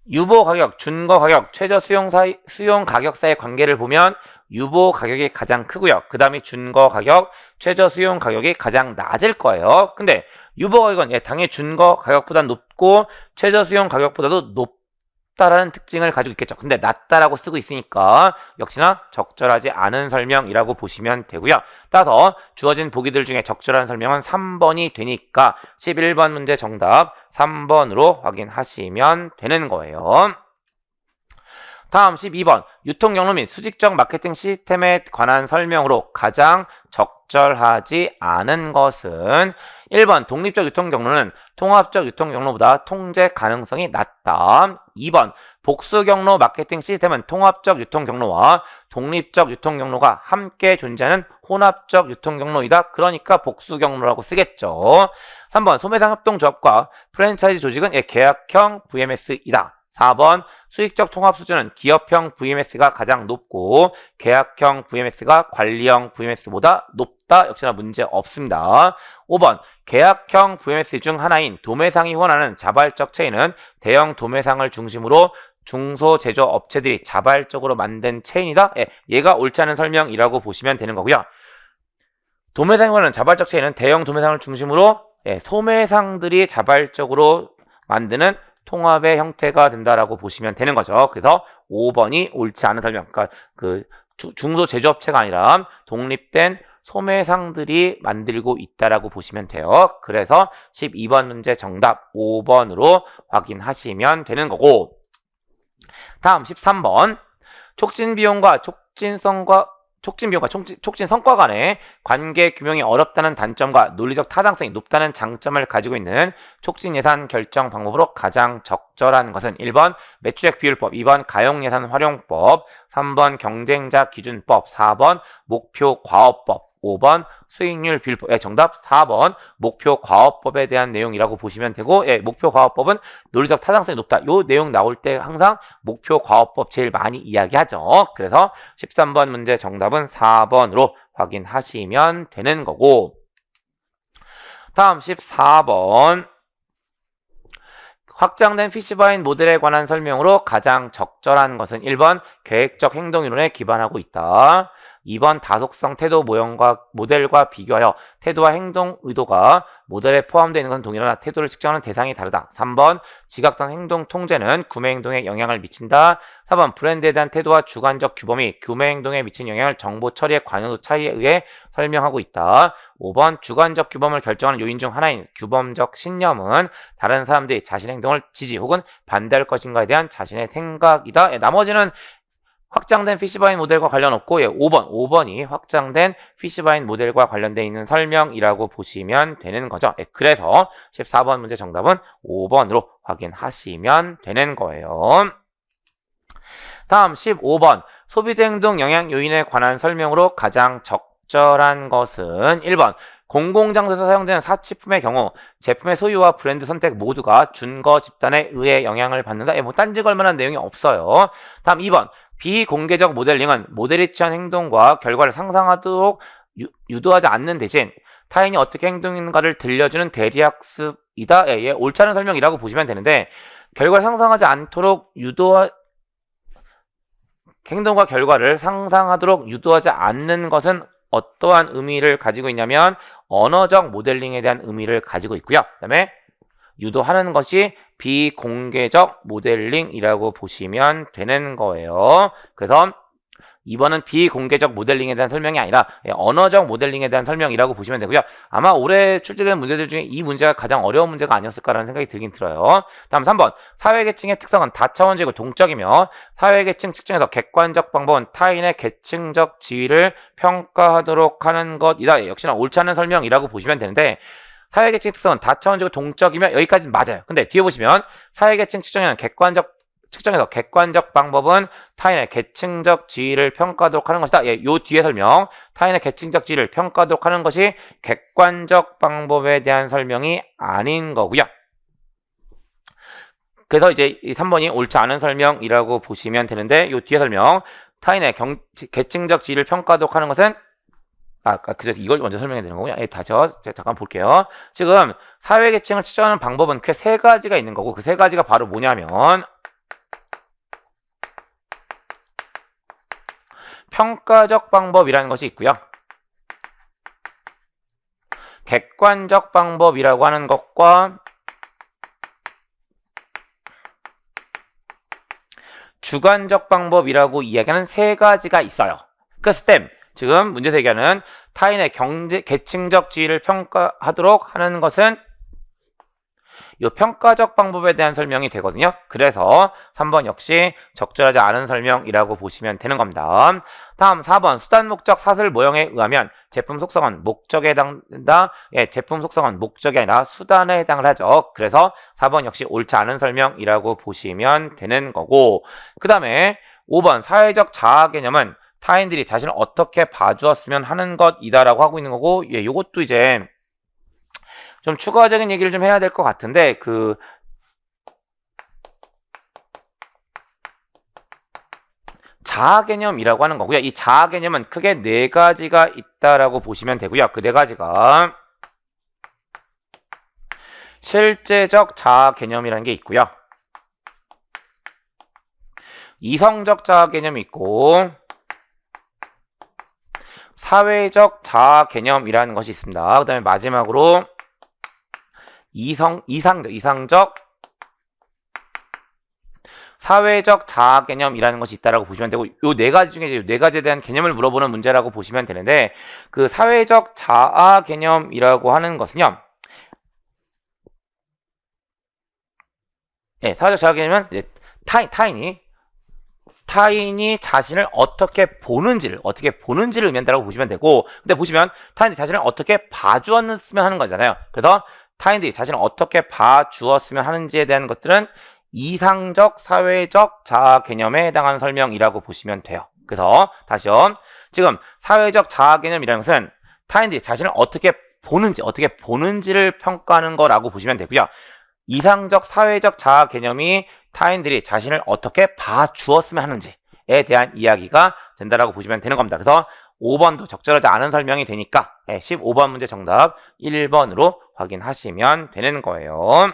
유보 가격, 준거 가격, 최저 수용 가격 사이의 관계를 보면 유보 가격이 가장 크고요. 그 다음에 준거 가격, 최저 수용 가격이 가장 낮을 거예요. 근데 유보 가격은 당연히 준거 가격보다 높고 최저 수용 가격보다도 높다라는 특징을 가지고 있겠죠. 근데 낮다라고 쓰고 있으니까 역시나 적절하지 않은 설명이라고 보시면 되고요. 따라서 주어진 보기들 중에 적절한 설명은 3번이 되니까 11번 문제 정답 3번으로 확인하시면 되는 거예요. 다음 12번 유통경로 및 수직적 마케팅 시스템에 관한 설명으로 가장 적절하지 않은 것은 1번 독립적 유통경로는 통합적 유통경로보다 통제 가능성이 낮다. 2번 복수경로 마케팅 시스템은 통합적 유통경로와 독립적 유통경로가 함께 존재하는 혼합적 유통경로이다. 그러니까 복수경로라고 쓰겠죠. 3번 소매상 협동조합과 프랜차이즈 조직은 계약형 VMS이다. 4번 수익적 통합 수준은 기업형 VMS가 가장 높고 계약형 VMS가 관리형 VMS보다 높다. 역시나 문제 없습니다. 5번 계약형 VMS 중 하나인 도매상이 후원하는 자발적 체인은 대형 도매상을 중심으로 중소제조업체들이 자발적으로 만든 체인이다. 예, 얘가 옳지 않은 설명이라고 보시면 되는 거고요. 도매상이 후원하는 자발적 체인은 대형 도매상을 중심으로 소매상들이 자발적으로 만드는 통합의 형태가 된다라고 보시면 되는 거죠. 그래서 5번이 옳지 않은 설명. 그러니까 그 중소제조업체가 아니라 독립된 소매상들이 만들고 있다라고 보시면 돼요. 그래서 12번 문제 정답 5번으로 확인하시면 되는 거고, 다음 13번 촉진 비용과 촉진 성과 간의 관계 규명이 어렵다는 단점과 논리적 타당성이 높다는 장점을 가지고 있는 촉진 예산 결정 방법으로 가장 적절한 것은 1번 매출액 비율법, 2번 가용 예산 활용법, 3번 경쟁자 기준법, 4번 목표 과업법, 5번 수익률 비율법. 정답 4번 목표 과업법에 대한 내용이라고 보시면 되고, 목표 과업법은 논리적 타당성이 높다. 요 내용 나올 때 항상 목표 과업법 제일 많이 이야기하죠. 그래서 13번 문제 정답은 4번으로 확인하시면 되는 거고, 다음 14번 확장된 피시바인 모델에 관한 설명으로 가장 적절한 것은 1번 계획적 행동이론에 기반하고 있다. 2번 다속성 태도 모델과 비교하여 태도와 행동 의도가 모델에 포함되어 있는 건 동일하나 태도를 측정하는 대상이 다르다. 3번 지각단 행동 통제는 구매 행동에 영향을 미친다. 4번 브랜드에 대한 태도와 주관적 규범이 구매 행동에 미친 영향을 정보 처리의 관여도 차이에 의해 설명하고 있다. 5번 주관적 규범을 결정하는 요인 중 하나인 규범적 신념은 다른 사람들이 자신의 행동을 지지 혹은 반대할 것인가에 대한 자신의 생각이다. 나머지는 확장된 피시바인 모델과 관련 없고, 5번이 확장된 피시바인 모델과 관련되어 있는 설명이라고 보시면 되는 거죠. 그래서 14번 문제 정답은 5번으로 확인하시면 되는 거예요. 다음 15번 소비자 행동 영향 요인에 관한 설명으로 가장 적절한 것은 1번 공공장소에서 사용되는 사치품의 경우 제품의 소유와 브랜드 선택 모두가 준거 집단에 의해 영향을 받는다. 딴지 걸 만한 내용이 없어요. 다음 2번 비공개적 모델링은 모델이 취한 행동과 결과를 상상하도록 유도하지 않는 대신 타인이 어떻게 행동하는가를 들려주는 대리학습이다. 옳지 않은 설명이라고 보시면 되는데, 결과를 상상하지 않도록 행동과 결과를 상상하도록 유도하지 않는 것은 어떠한 의미를 가지고 있냐면 언어적 모델링에 대한 의미를 가지고 있고요. 그 다음에 유도하는 것이 비공개적 모델링이라고 보시면 되는 거예요. 그래서 2번은 비공개적 모델링에 대한 설명이 아니라 언어적 모델링에 대한 설명이라고 보시면 되고요. 아마 올해 출제된 문제들 중에 이 문제가 가장 어려운 문제가 아니었을까라는 생각이 들긴 들어요. 다음 3번 사회계층의 특성은 다차원적이고 동적이며 사회계층 측정에서 객관적 방법은 타인의 계층적 지위를 평가하도록 하는 것이다. 역시나 옳지 않은 설명이라고 보시면 되는데, 사회계층 특성은 다차원적이고 동적이면 여기까지는 맞아요. 근데 뒤에 보시면 사회계층 측정에는 측정에서 객관적 방법은 타인의 계층적 지위를 평가하도록 하는 것이다. 요 뒤에 설명, 타인의 계층적 지위를 평가하도록 하는 것이 객관적 방법에 대한 설명이 아닌 거고요. 그래서 이제 3번이 옳지 않은 설명이라고 보시면 되는데, 요 뒤에 설명, 타인의 계층적 지위를 평가하도록 하는 것은 그죠? 이걸 먼저 설명해야 되는 거군요. 제가 잠깐 볼게요. 지금 사회계층을 측정하는 방법은 그 세 가지가 있는 거고, 그 세 가지가 바로 뭐냐면 평가적 방법이라는 것이 있고요. 객관적 방법이라고 하는 것과 주관적 방법이라고 이야기하는 세 가지가 있어요. 그 스템. 지금 문제에서 얘기하는 타인의 계층적 지위를 평가하도록 하는 것은 이 평가적 방법에 대한 설명이 되거든요. 그래서 3번 역시 적절하지 않은 설명이라고 보시면 되는 겁니다. 다음 4번 수단 목적 사슬 모형에 의하면 제품 속성은 목적에 해당한다. 제품 속성은 목적이 아니라 수단에 해당을 하죠. 그래서 4번 역시 옳지 않은 설명이라고 보시면 되는 거고, 그 다음에 5번 사회적 자아 개념은 타인들이 자신을 어떻게 봐주었으면 하는 것이다라고 하고 있는 거고, 요것도 이제 좀 추가적인 얘기를 좀 해야 될 것 같은데, 자아 개념이라고 하는 거고요. 이 자아 개념은 크게 네 가지가 있다라고 보시면 되고요. 그 네 가지가 실제적 자아 개념이라는 게 있고요. 이성적 자아 개념이 있고 사회적 자아 개념이라는 것이 있습니다. 그 다음에 마지막으로 이상적 사회적 자아 개념이라는 것이 있다라고 보시면 되고, 요 네 가지 중에 요 네 가지에 대한 개념을 물어보는 문제라고 보시면 되는데, 그 사회적 자아 개념이라고 하는 것은요, 사회적 자아 개념은 이제 타인이 자신을 어떻게 보는지를 의미한다라고 보시면 되고, 근데 보시면 타인이 자신을 어떻게 봐주었으면 하는 거잖아요. 그래서 타인들이 자신을 어떻게 봐주었으면 하는지에 대한 것들은 이상적 사회적 자아 개념에 해당하는 설명이라고 보시면 돼요. 그래서 다시요. 지금 사회적 자아 개념이라는 것은 타인들이 자신을 어떻게 보는지를 평가하는 거라고 보시면 되고요. 이상적 사회적 자아 개념이 타인들이 자신을 어떻게 봐주었으면 하는지에 대한 이야기가 된다라고 보시면 되는 겁니다. 그래서 5번도 적절하지 않은 설명이 되니까 15번 문제 정답 1번으로 확인하시면 되는 거예요.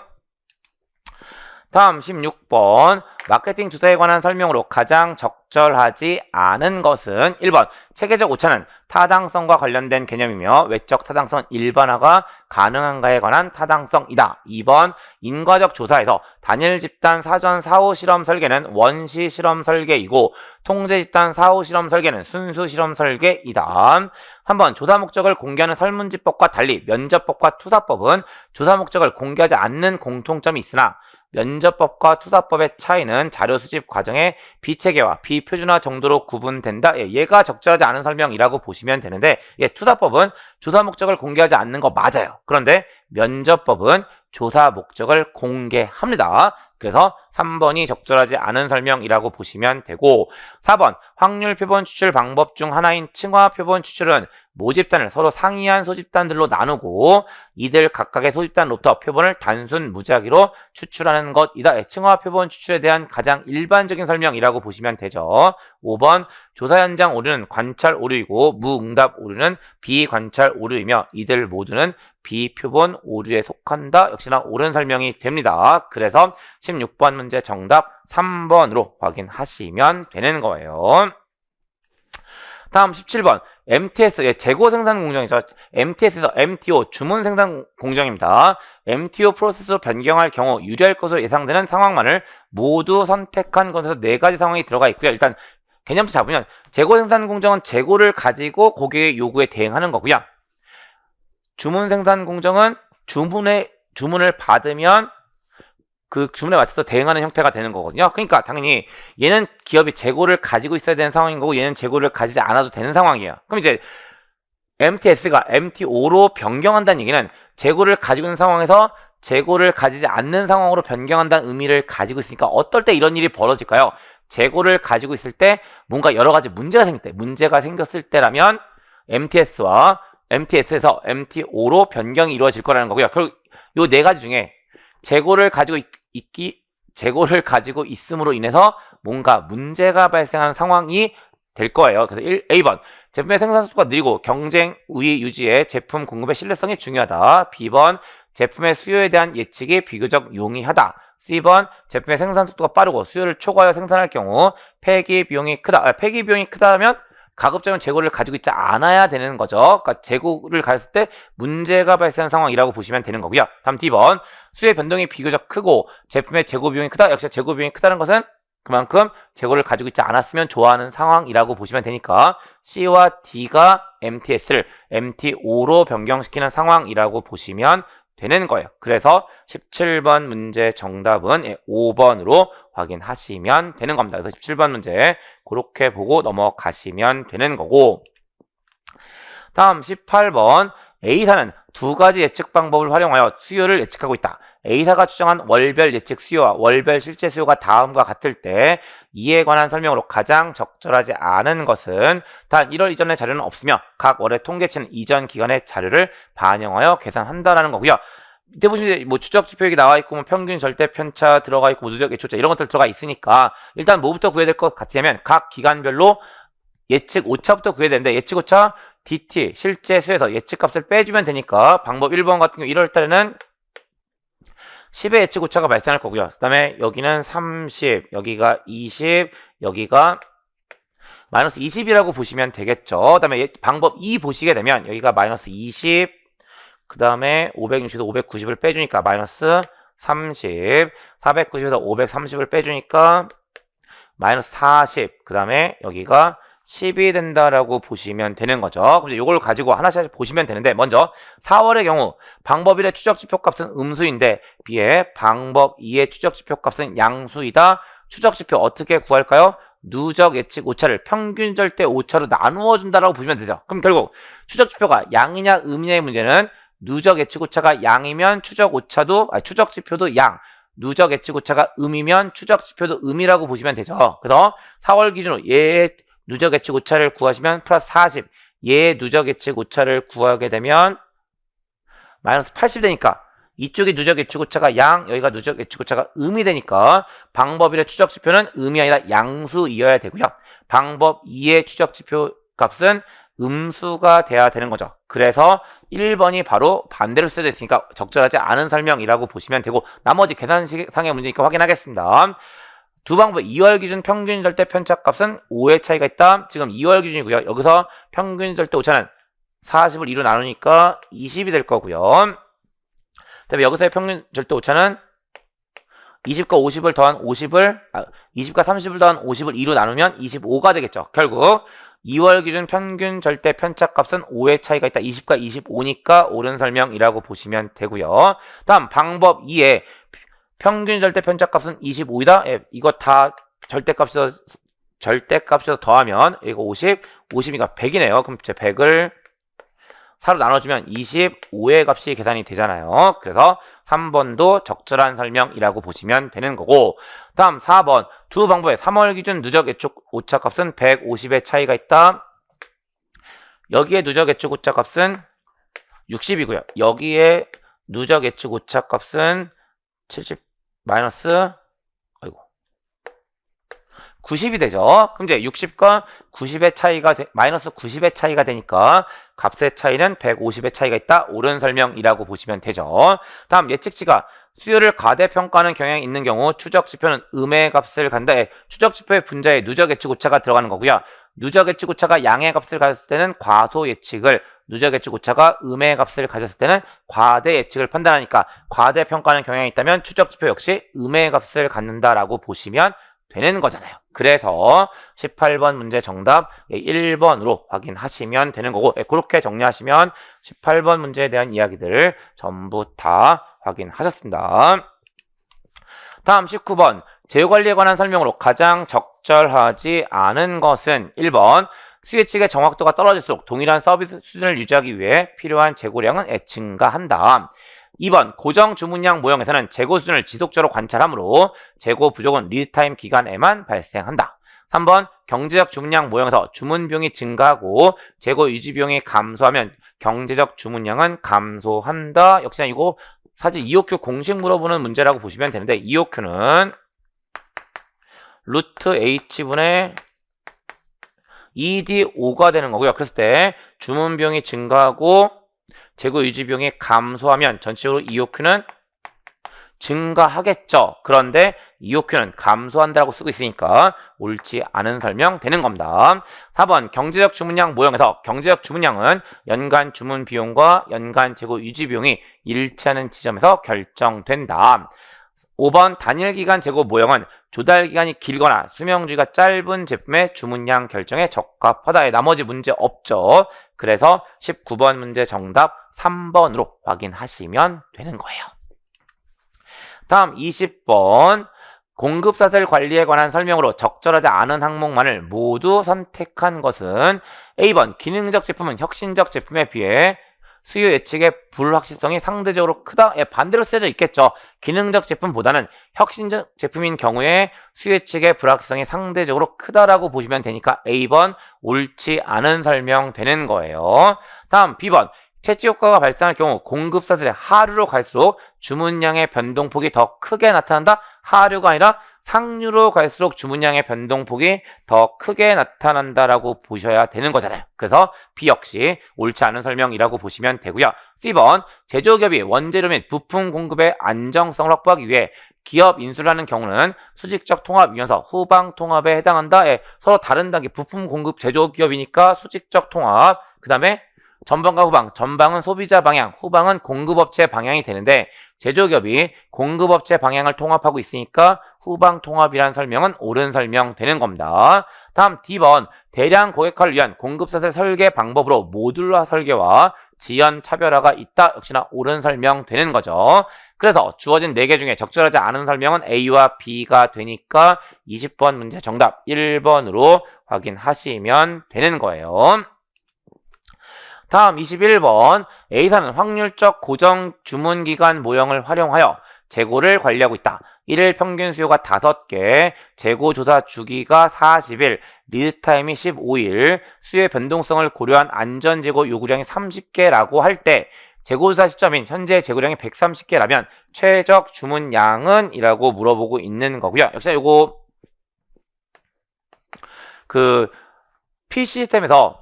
다음 16번 마케팅 주사에 관한 설명으로 가장 적절하지 않은 것은 1번 체계적 오차는 타당성과 관련된 개념이며 외적 타당성은 일반화가 가능한가에 관한 타당성이다. 2번 인과적 조사에서 단일 집단 사전 사후 실험 설계는 원시 실험 설계이고 통제 집단 사후 실험 설계는 순수 실험 설계이다. 3번 조사 목적을 공개하는 설문지법과 달리 면접법과 투사법은 조사 목적을 공개하지 않는 공통점이 있으나 면접법과 투사법의 차이는 자료 수집 과정의 비체계와 비표준화 정도로 구분된다. 얘가 적절하지 않은 설명이라고 보시면 되는데, 투사법은 조사 목적을 공개하지 않는 거 맞아요. 그런데 면접법은 조사 목적을 공개합니다. 그래서 3번이 적절하지 않은 설명이라고 보시면 되고, 4번 확률 표본 추출 방법 중 하나인 층화 표본 추출은 모집단을 서로 상이한 소집단들로 나누고 이들 각각의 소집단으로부터 표본을 단순 무작위로 추출하는 것이다. 층화 표본 추출에 대한 가장 일반적인 설명이라고 보시면 되죠. 5번 조사 현장 오류는 관찰 오류이고 무응답 오류는 비관찰 오류이며 이들 모두는 비표본 오류에 속한다. 역시나 옳은 설명이 됩니다. 그래서 16번 문제 정답 3번으로 확인하시면 되는 거예요. 다음 17번 MTS 재고 생산 공정이죠. MTS에서 MTO 주문 생산 공정입니다. MTO 프로세스로 변경할 경우 유리할 것으로 예상되는 상황만을 모두 선택한 것에서 네 가지 상황이 들어가 있고요. 일단 개념부터 잡으면 재고 생산 공정은 재고를 가지고 고객의 요구에 대응하는 거고요. 주문 생산 공정은 주문을 받으면 그 주문에 맞춰서 대응하는 형태가 되는 거거든요. 그러니까 당연히 얘는 기업이 재고를 가지고 있어야 되는 상황인 거고 얘는 재고를 가지지 않아도 되는 상황이에요. 그럼 이제 MTS가 MTO로 변경한다는 얘기는 재고를 가지고 있는 상황에서 재고를 가지지 않는 상황으로 변경한다는 의미를 가지고 있으니까 어떨 때 이런 일이 벌어질까요? 재고를 가지고 있을 때 뭔가 여러 가지 문제가 생길 때, 문제가 생겼을 때라면 MTS에서 MTO로 변경이 이루어질 거라는 거고요. 결국 요 네 가지 중에 재고를 가지고 있음으로 인해서 뭔가 문제가 발생하는 상황이 될 거예요. 그래서 A번 제품의 생산 속도가 느리고 경쟁 우위 유지에 제품 공급의 신뢰성이 중요하다. B번 제품의 수요에 대한 예측이 비교적 용이하다. C번 제품의 생산 속도가 빠르고 수요를 초과하여 생산할 경우 폐기 비용이 크다면 가급적이면 재고를 가지고 있지 않아야 되는 거죠. 그러니까 재고를 가졌을 때 문제가 발생한 상황이라고 보시면 되는 거고요. 다음 D번 수요의 변동이 비교적 크고 제품의 재고 비용이 크다. 역시 재고 비용이 크다는 것은 그만큼 재고를 가지고 있지 않았으면 좋아하는 상황이라고 보시면 되니까 C와 D가 MTS를 MTO로 변경시키는 상황이라고 보시면 되는 거예요. 그래서 17번 문제 정답은 5번으로 확인하시면 되는 겁니다. 그래서 17번 문제 그렇게 보고 넘어가시면 되는 거고, 다음 18번 A사는 두 가지 예측 방법을 활용하여 수요를 예측하고 있다. A사가 추정한 월별 예측 수요와 월별 실제 수요가 다음과 같을 때 이에 관한 설명으로 가장 적절하지 않은 것은 단 1월 이전의 자료는 없으며 각 월의 통계치는 이전 기간의 자료를 반영하여 계산한다라는 거고요. 밑에 보시면 뭐 추적 지표 여기 나와 있고 뭐 평균 절대 편차 들어가 있고 뭐 누적 예초차 이런 것들 들어가 있으니까 일단 뭐부터 구해야 될 것 같으면 각 기간별로 예측 오차부터 구해야 되는데 예측 오차 DT 실제 수에서 예측값을 빼주면 되니까 방법 1번 같은 경우 1월 달에는 10의 예측 오차가 발생할 거고요. 그 다음에 여기는 30, 여기가 20, 여기가 마이너스 20이라고 보시면 되겠죠. 그 다음에 방법 2 보시게 되면 여기가 마이너스 20, 그 다음에 560에서 590을 빼주니까 마이너스 30, 490에서 530을 빼주니까 마이너스 40, 그 다음에 여기가 10이 된다라고 보시면 되는 거죠. 그럼 이제 이걸 가지고 하나씩 보시면 되는데 먼저 4월의 경우 방법 1의 추적지표 값은 음수인데 B의 방법 2의 추적지표 값은 양수이다. 추적지표 어떻게 구할까요? 누적 예측 오차를 평균 절대 오차로 나누어 준다라고 보시면 되죠. 그럼 결국 추적지표가 양이냐 음이냐의 문제는 누적 예측 오차가 양이면 추적지표도 양, 누적 예측 오차가 음이면 추적지표도 음이라고 보시면 되죠. 그래서 4월 기준으로 얘의 누적 예측 오차를 구하시면 플러스 40, 얘의 누적 예측 오차를 구하게 되면 마이너스 80 되니까 이쪽이 누적 예측 오차가 양, 여기가 누적 예측 오차가 음이 되니까 방법 1의 추적 지표는 음이 아니라 양수이어야 되고요. 방법 2의 추적 지표 값은 음수가 돼야 되는 거죠. 그래서 1번이 바로 반대로 쓰여져 있으니까 적절하지 않은 설명이라고 보시면 되고 나머지 계산상의 문제니까 확인하겠습니다. 두 방법 2월 기준 평균 절대 편차 값은 5의 차이가 있다. 지금 2월 기준이고요. 여기서 평균 절대 오차는 40을 2로 나누니까 20이 될 거고요. 그다음에 여기서의 평균 절대 오차는 20과 50을 더한 20과 30을 더한 50을 2로 나누면 25가 되겠죠. 결국 2월 기준 평균 절대 편차 값은 5의 차이가 있다. 20과 25니까 옳은 설명이라고 보시면 되고요. 다음 방법 2에 평균 절대 편차 값은 25이다. 예, 이거 다 절대값에서 더하면 이거 50이니까 100이네요. 그럼 제 100을 4로 나눠주면 25의 값이 계산이 되잖아요. 그래서 3번도 적절한 설명이라고 보시면 되는 거고 다음 4번 두 방법의 3월 기준 누적 예측 오차 값은 150의 차이가 있다. 여기에 누적 예측 오차 값은 60이고요. 여기에 누적 예측 오차 값은 70 마이너스 90이 되죠. 그럼 이제 60과 90의 차이가 마이너스 90의 차이가 되니까 값의 차이는 150의 차이가 있다. 옳은 설명이라고 보시면 되죠. 다음 예측치가 수요를 과대평가하는 경향이 있는 경우 추적지표는 음의 값을 간다. 추적지표의 분자에 누적 예측 오차가 들어가는 거고요. 누적 예측 오차가 양의 값을 가졌을 때는 과소 예측을, 누적 예측 오차가 음의 값을 가졌을 때는 과대 예측을 판단하니까 과대평가하는 경향이 있다면 추적지표 역시 음의 값을 갖는다라고 보시면 되는 거잖아요. 그래서 18번 문제 정답 1번으로 확인하시면 되는 거고 그렇게 정리하시면 18번 문제에 대한 이야기들을 전부 다 확인하셨습니다. 다음 19번 재고관리에 관한 설명으로 가장 적절하지 않은 것은 1번 수요 예측의 정확도가 떨어질수록 동일한 서비스 수준을 유지하기 위해 필요한 재고량은 증가한다. 2번 고정 주문량 모형에서는 재고 수준을 지속적으로 관찰하므로 재고 부족은 리드타임 기간에만 발생한다. 3번 경제적 주문량 모형에서 주문 비용이 증가하고 재고 유지 비용이 감소하면 경제적 주문량은 감소한다. 역시나 이거 사실 EOQ 공식 물어보는 문제라고 보시면 되는데 EOQ는 루트 H분의 ED5가 되는 거고요. 그랬을 때 주문 비용이 증가하고 재고 유지 비용이 감소하면 전체적으로 EOQ는 증가하겠죠. 그런데 EOQ는 감소한다고 쓰고 있으니까 옳지 않은 설명 되는 겁니다. 4번 경제적 주문량 모형에서 경제적 주문량은 연간 주문 비용과 연간 재고 유지 비용이 일치하는 지점에서 결정된다. 5번 단일 기간 재고 모형은 조달 기간이 길거나 수명주기가 짧은 제품의 주문량 결정에 적합하다. 나머지 문제 없죠. 그래서 19번 문제 정답 3번으로 확인하시면 되는 거예요. 다음 20번 공급사슬 관리에 관한 설명으로 적절하지 않은 항목만을 모두 선택한 것은 A번 기능적 제품은 혁신적 제품에 비해 수요 예측의 불확실성이 상대적으로 크다. 반대로 쓰여져 있겠죠. 기능적 제품보다는 혁신적 제품인 경우에 수요 예측의 불확실성이 상대적으로 크다라고 보시면 되니까 A번 옳지 않은 설명 되는 거예요. 다음 B번 채취 효과가 발생할 경우 공급 사슬의 하류로 갈수록 주문량의 변동폭이 더 크게 나타난다? 하류가 아니라 상류로 갈수록 주문량의 변동폭이 더 크게 나타난다라고 보셔야 되는 거잖아요. 그래서 B 역시 옳지 않은 설명이라고 보시면 되고요. C번 제조기업이 원재료 및 부품 공급의 안정성을 확보하기 위해 기업 인수를 하는 경우는 수직적 통합이면서 후방 통합에 해당한다. 서로 다른 단계 부품 공급 제조기업이니까 수직적 통합. 그 다음에 전방과 후방, 전방은 소비자 방향, 후방은 공급업체 방향이 되는데 제조기업이 공급업체 방향을 통합하고 있으니까 후방 통합이라는 설명은 옳은 설명 되는 겁니다. 다음 D번 대량 고객화를 위한 공급사슬 설계 방법으로 모듈화 설계와 지연 차별화가 있다. 역시나 옳은 설명 되는 거죠. 그래서 주어진 4개 중에 적절하지 않은 설명은 A와 B가 되니까 20번 문제 정답 1번으로 확인하시면 되는 거예요. 다음 21번 A사는 확률적 고정 주문기간 모형을 활용하여 재고를 관리하고 있다. 1일 평균 수요가 5개, 재고 조사 주기가 40일, 리드타임이 15일, 수요의 변동성을 고려한 안전재고 요구량이 30개라고 할 때 재고조사 시점인 현재 재고량이 130개라면 최적 주문량은? 이라고 물어보고 있는 거고요. 역시나 요거 그 P 시스템에서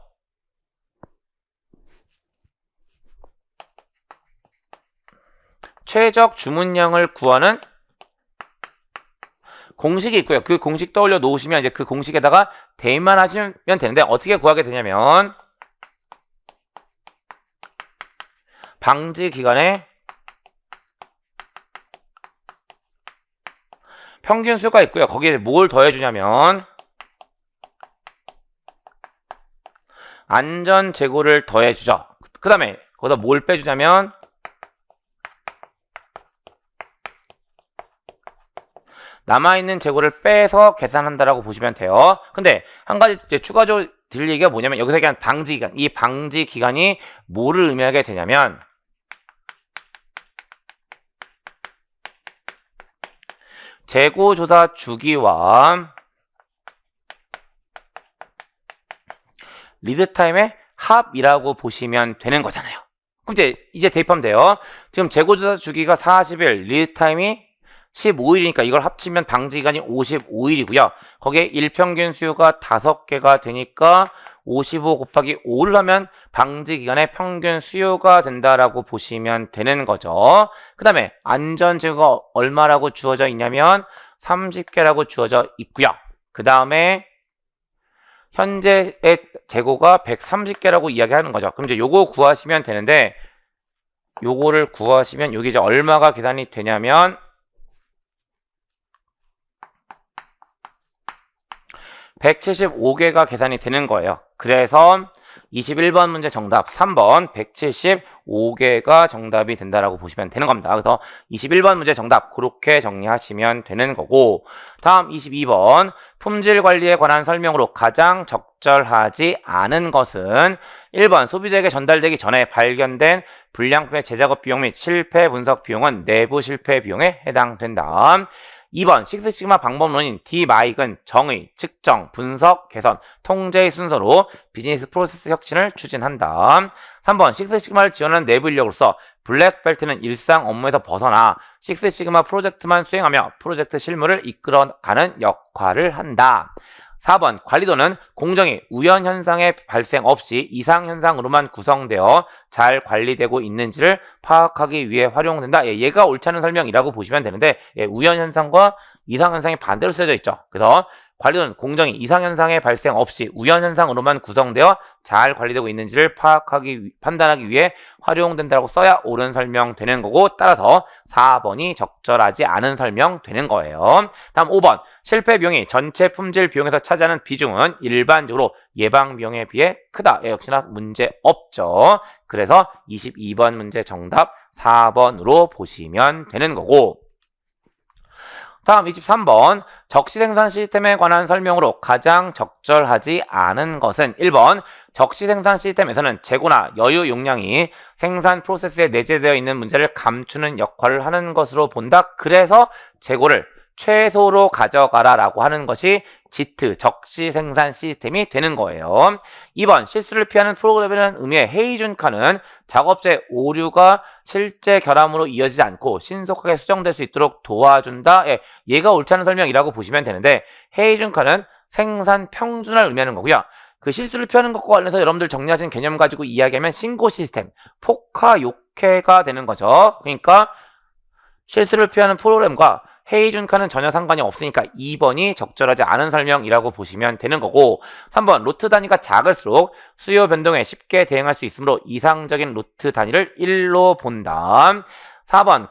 최적 주문량을 구하는 공식이 있고요. 그 공식 떠올려 놓으시면 이제 그 공식에다가 대입만 하시면 되는데 어떻게 구하게 되냐면 방지 기간에 평균 수가 있고요. 거기에 뭘 더해주냐면 안전 재고를 더해주죠. 그 다음에 거기다 뭘 빼주냐면 남아있는 재고를 빼서 계산한다라고 보시면 돼요. 근데 한 가지 이제 추가적으로 드릴 얘기가 뭐냐면 여기서 얘기한 방지 기간, 이 방지 기간이 뭐를 의미하게 되냐면 재고 조사 주기와 리드타임의 합이라고 보시면 되는 거잖아요. 그럼 이제 대입하면 돼요. 지금 재고 조사 주기가 40일, 리드타임이 15일이니까 이걸 합치면 방지 기간이 55일이고요. 거기에 일평균 수요가 5개가 되니까 55 곱하기 5를 하면 방지 기간의 평균 수요가 된다라고 보시면 되는 거죠. 그 다음에 안전 재고가 얼마라고 주어져 있냐면 30개라고 주어져 있고요. 그 다음에 현재의 재고가 130개라고 이야기하는 거죠. 그럼 이제 요거 구하시면 되는데 요거를 구하시면 여기 이제 얼마가 계산이 되냐면 175개가 계산이 되는 거예요. 그래서 21번 문제 정답 3번 175개가 정답이 된다라고 보시면 되는 겁니다. 그래서 21번 문제 정답 그렇게 정리하시면 되는 거고 다음 22번 품질 관리에 관한 설명으로 가장 적절하지 않은 것은 1번 소비자에게 전달되기 전에 발견된 불량품의 재작업 비용 및 실패 분석 비용은 내부 실패 비용에 해당된다. 2번 식스시그마 방법론인 D-마익은 정의, 측정, 분석, 개선, 통제의 순서로 비즈니스 프로세스 혁신을 추진한다. 3번 식스시그마를 지원하는 내부 인력으로서 블랙벨트는 일상 업무에서 벗어나 식스시그마 프로젝트만 수행하며 프로젝트 실무를 이끌어가는 역할을 한다. 4번 관리도는 공정이 우연현상의 발생 없이 이상현상으로만 구성되어 잘 관리되고 있는지를 파악하기 위해 활용된다. 얘가 옳지 않은 설명이라고 보시면 되는데 우연현상과 이상현상이 반대로 쓰여져 있죠. 그래서 관리도는 공정이 이상현상의 발생 없이 우연현상으로만 구성되어 잘 관리되고 있는지를 판단하기 위해 활용된다고 써야 옳은 설명 되는 거고 따라서 4번이 적절하지 않은 설명 되는 거예요. 다음 5번 실패 비용이 전체 품질 비용에서 차지하는 비중은 일반적으로 예방 비용에 비해 크다. 역시나 문제 없죠. 그래서 22번 문제 정답 4번으로 보시면 되는 거고 다음 23번 적시생산 시스템에 관한 설명으로 가장 적절하지 않은 것은 1번 적시생산 시스템에서는 재고나 여유 용량이 생산 프로세스에 내재되어 있는 문제를 감추는 역할을 하는 것으로 본다. 그래서 재고를 최소로 가져가라 라고 하는 것이 JIT, 적시 생산 시스템이 되는 거예요. 2번, 실수를 피하는 프로그램이라는 의미의 헤이준카는 작업자의 오류가 실제 결함으로 이어지지 않고 신속하게 수정될 수 있도록 도와준다. 예, 얘가 옳지 않은 설명이라고 보시면 되는데, 헤이준카는 생산 평준화를 의미하는 거고요. 그 실수를 피하는 것과 관련해서 여러분들 정리하신 개념 가지고 이야기하면 신고 시스템, 포카 욕해가 되는 거죠. 그러니까 실수를 피하는 프로그램과 헤이준카는 전혀 상관이 없으니까 2번이 적절하지 않은 설명이라고 보시면 되는 거고, 3번 로트 단위가 작을수록 수요 변동에 쉽게 대응할 수 있으므로 이상적인 로트 단위를 1로 본다. 4번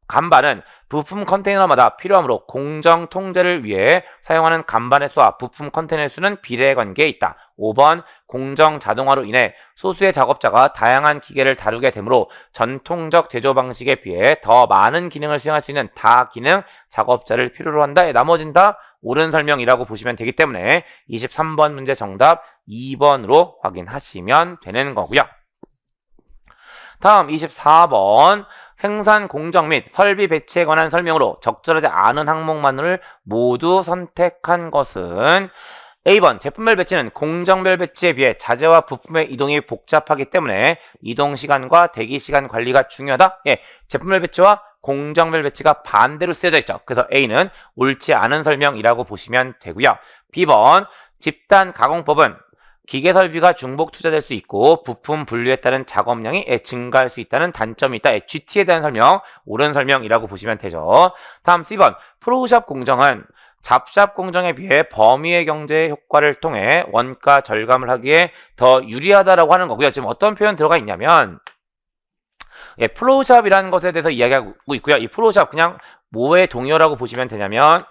간반은 부품 컨테이너마다 필요하므로 공정 통제를 위해 사용하는 간반의 수와 부품 컨테이너의 수는 비례 관계에 있다. 5번 공정 자동화로 인해 소수의 작업자가 다양한 기계를 다루게 되므로 전통적 제조 방식에 비해 더 많은 기능을 수행할 수 있는 다기능 작업자를 필요로 한다. 나머진 다 옳은 설명이라고 보시면 되기 때문에 23번 문제 정답 2번으로 확인하시면 되는 거고요. 다음 24번 생산 공정 및 설비 배치에 관한 설명으로 적절하지 않은 항목만을 모두 선택한 것은 A번 제품별 배치는 공정별 배치에 비해 자재와 부품의 이동이 복잡하기 때문에 이동시간과 대기시간 관리가 중요하다. 예, 제품별 배치와 공정별 배치가 반대로 쓰여져 있죠. 그래서 A는 옳지 않은 설명이라고 보시면 되고요. B번 집단 가공법은 기계 설비가 중복 투자될 수 있고 부품 분류에 따른 작업량이 증가할 수 있다는 단점이 있다. GT에 대한 설명, 옳은 설명이라고 보시면 되죠. 다음 C번 프로샵 공정은 잡샵 공정에 비해 범위의 경제 효과를 통해 원가 절감을 하기에 더 유리하다라고 하는 거고요. 지금 어떤 표현 들어가 있냐면 플로우샵이라는 것에 대해서 이야기하고 있고요. 이 플로우샵 그냥 뭐의 동의어라고 보시면 되냐면,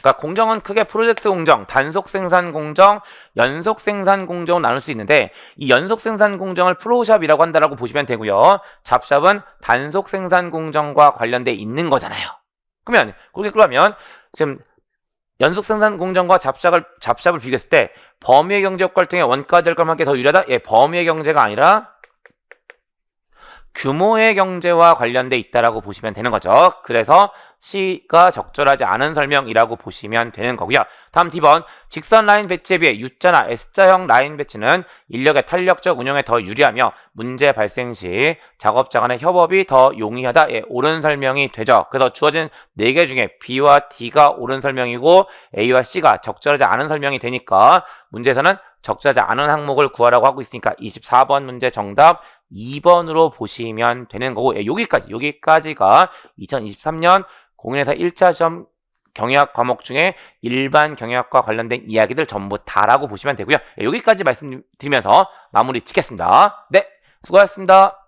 그러니까 공정은 크게 프로젝트 공정, 단속 생산 공정, 연속 생산 공정을 나눌 수 있는데 이 연속 생산 공정을 플로우샵이라고 한다라고 보시면 되고요. 잡샵은 단속 생산 공정과 관련돼 있는 거잖아요. 그러면 지금 연속 생산 공정과 잡샵을 비교했을 때 범위의 경제 효과를 통해 원가 절감하기에 더 유리하다? 예, 범위의 경제가 아니라 규모의 경제와 관련돼 있다라고 보시면 되는 거죠. 그래서 C가 적절하지 않은 설명이라고 보시면 되는 거고요. 다음 D번 직선 라인 배치에 비해 U자나 S자형 라인 배치는 인력의 탄력적 운영에 더 유리하며 문제 발생 시 작업자 간의 협업이 더 용이하다. 예, 옳은 설명이 되죠. 그래서 주어진 4개 중에 B와 D가 옳은 설명이고 A와 C가 적절하지 않은 설명이 되니까 문제에서는 적절하지 않은 항목을 구하라고 하고 있으니까 24번 문제 정답 2번으로 보시면 되는 거고, 예, 여기까지가 2023년 공인회사 1차 시험 경영학 과목 중에 일반 경영학과 관련된 이야기들 전부 다라고 보시면 되고요. 예, 여기까지 말씀드리면서 마무리 짓겠습니다. 네, 수고하셨습니다.